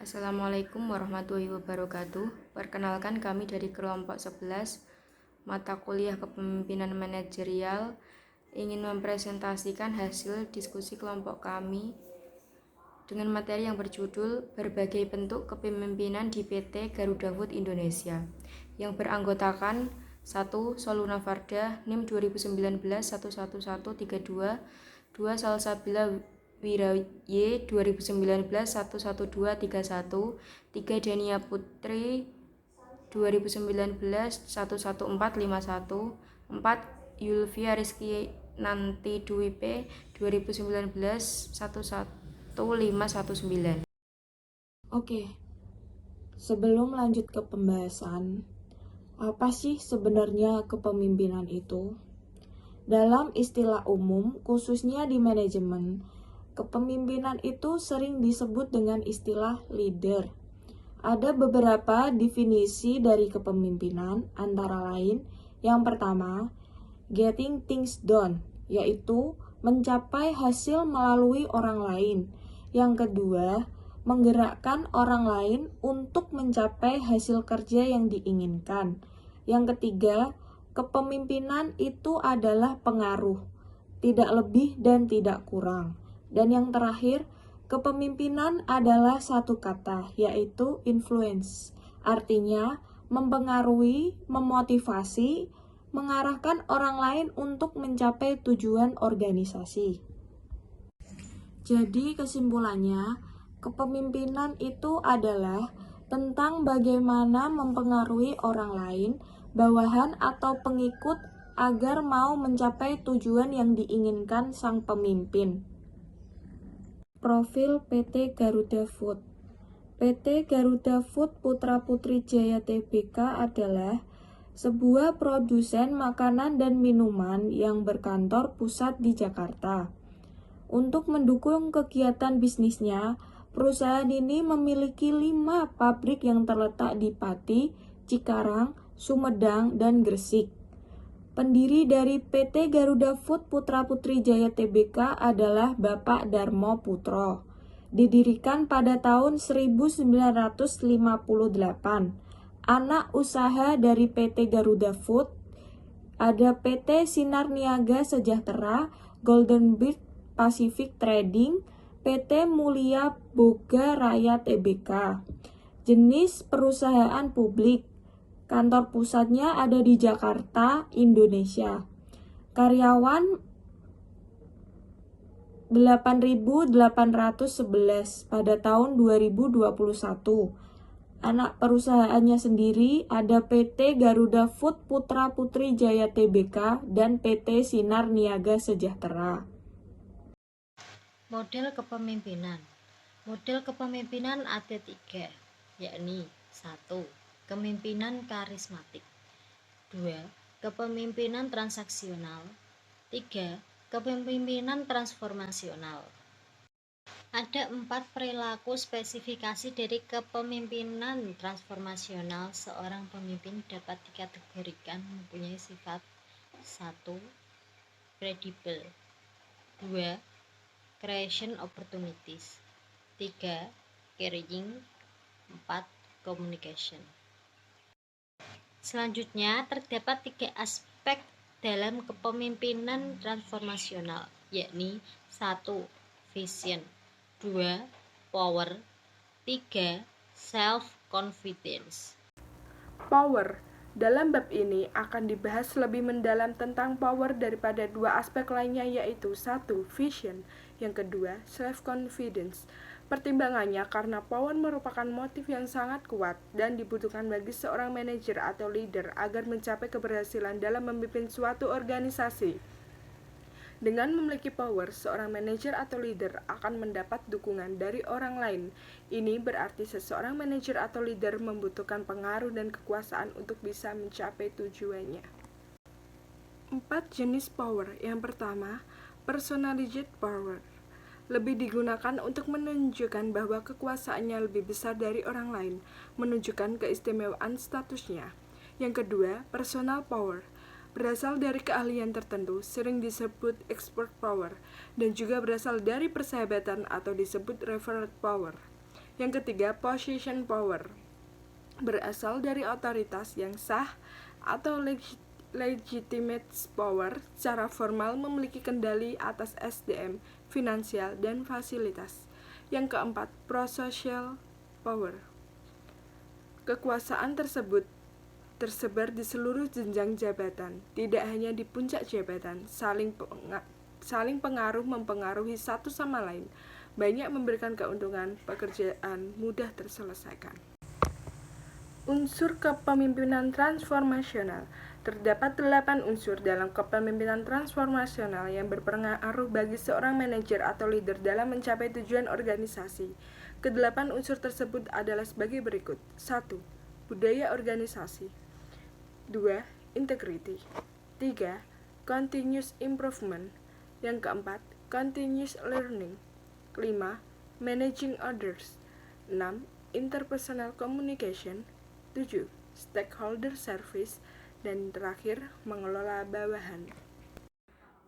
Assalamualaikum warahmatullahi wabarakatuh. Perkenalkan kami dari kelompok 11 mata kuliah kepemimpinan manajerial ingin mempresentasikan hasil diskusi kelompok kami dengan materi yang berjudul berbagai bentuk kepemimpinan di PT Garuda Food Indonesia yang beranggotakan 1. Soluna Farda NIM 2019 11132, 2. Salsabila Wiraye 2019 11231, 3. Dania Putri 2019 11451, 4. Yulvia Rizky Nanti Dwipe 2019 11519. Oke, sebelum lanjut ke pembahasan, apa sih sebenarnya kepemimpinan itu? Dalam istilah umum, khususnya di manajemen, kepemimpinan itu sering disebut dengan istilah leader. Ada beberapa definisi dari kepemimpinan, antara lain, yang pertama, getting things done, yaitu mencapai hasil melalui orang lain. Yang kedua, menggerakkan orang lain untuk mencapai hasil kerja yang diinginkan. Yang ketiga, kepemimpinan itu adalah pengaruh, tidak lebih dan tidak kurang. Dan yang terakhir, kepemimpinan adalah satu kata, yaitu influence. Artinya, mempengaruhi, memotivasi, mengarahkan orang lain untuk mencapai tujuan organisasi. Jadi kesimpulannya, kepemimpinan itu adalah tentang bagaimana mempengaruhi orang lain, bawahan atau pengikut agar mau mencapai tujuan yang diinginkan sang pemimpin. Profil PT Garuda Food. PT Garuda Food Putra Putri Jaya Tbk adalah sebuah produsen makanan dan minuman yang berkantor pusat di Jakarta. Untuk mendukung kegiatan bisnisnya, perusahaan ini memiliki 5 pabrik yang terletak di Pati, Cikarang, Sumedang, dan Gresik. Pendiri dari PT Garuda Food Putra Putri Jaya Tbk adalah Bapak Darmo Putro. Didirikan pada tahun 1958. Anak usaha dari PT Garuda Food ada PT Sinar Niaga Sejahtera, Golden Bird Pacific Trading, PT Mulia Boga Raya Tbk. Jenis perusahaan publik. Kantor pusatnya ada di Jakarta, Indonesia. Karyawan 8.811 pada tahun 2021. Anak perusahaannya sendiri ada PT Garuda Food Putra Putri Jaya Tbk dan PT Sinar Niaga Sejahtera. Model kepemimpinan. Model kepemimpinan ada 3, yakni 1. Kepemimpinan karismatik, 2. Kepemimpinan transaksional, 3. Kepemimpinan transformasional. Ada 4 perilaku spesifikasi dari kepemimpinan transformasional. Seorang pemimpin dapat dikategorikan mempunyai sifat 1. Credible, 2. Creation opportunities, 3. Carrying, 4. Communication. Selanjutnya, terdapat 3 aspek dalam kepemimpinan transformasional, yakni 1. Vision, 2. Power, 3. Self-confidence. Power. Dalam bab ini akan dibahas lebih mendalam tentang power daripada 2 aspek lainnya, yaitu 1. Vision, yang kedua self-confidence. Pertimbangannya karena power merupakan motif yang sangat kuat dan dibutuhkan bagi seorang manajer atau leader agar mencapai keberhasilan dalam memimpin suatu organisasi. Dengan memiliki power, seorang manajer atau leader akan mendapat dukungan dari orang lain. Ini berarti seseorang manajer atau leader membutuhkan pengaruh dan kekuasaan untuk bisa mencapai tujuannya. 4 jenis power. Yang pertama, personalized power. Lebih digunakan untuk menunjukkan bahwa kekuasaannya lebih besar dari orang lain, menunjukkan keistimewaan statusnya. Yang kedua, personal power. Berasal dari keahlian tertentu, sering disebut expert power, dan juga berasal dari persahabatan atau disebut referral power. Yang ketiga, possession power. Berasal dari otoritas yang sah atau legitimate power, secara formal memiliki kendali atas SDM, finansial, dan fasilitas. Yang keempat, prosocial power. Kekuasaan tersebut tersebar di seluruh jenjang jabatan, tidak hanya di puncak jabatan, saling pengaruh mempengaruhi satu sama lain, banyak memberikan keuntungan, pekerjaan mudah terselesaikan. Unsur kepemimpinan transformasional. Terdapat 8 unsur dalam kepemimpinan transformasional yang berpengaruh bagi seorang manajer atau leader dalam mencapai tujuan organisasi. Kedelapan unsur tersebut adalah sebagai berikut. 1. Budaya organisasi. 2. Integrity. 3. Continuous improvement. Yang keempat, continuous learning. 5. Managing others. 6. Interpersonal communication. 7. Stakeholder service. Dan terakhir, mengelola bawahan.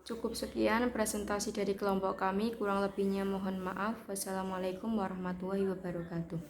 Cukup sekian presentasi dari kelompok kami, kurang lebihnya mohon maaf. Wassalamualaikum warahmatullahi wabarakatuh.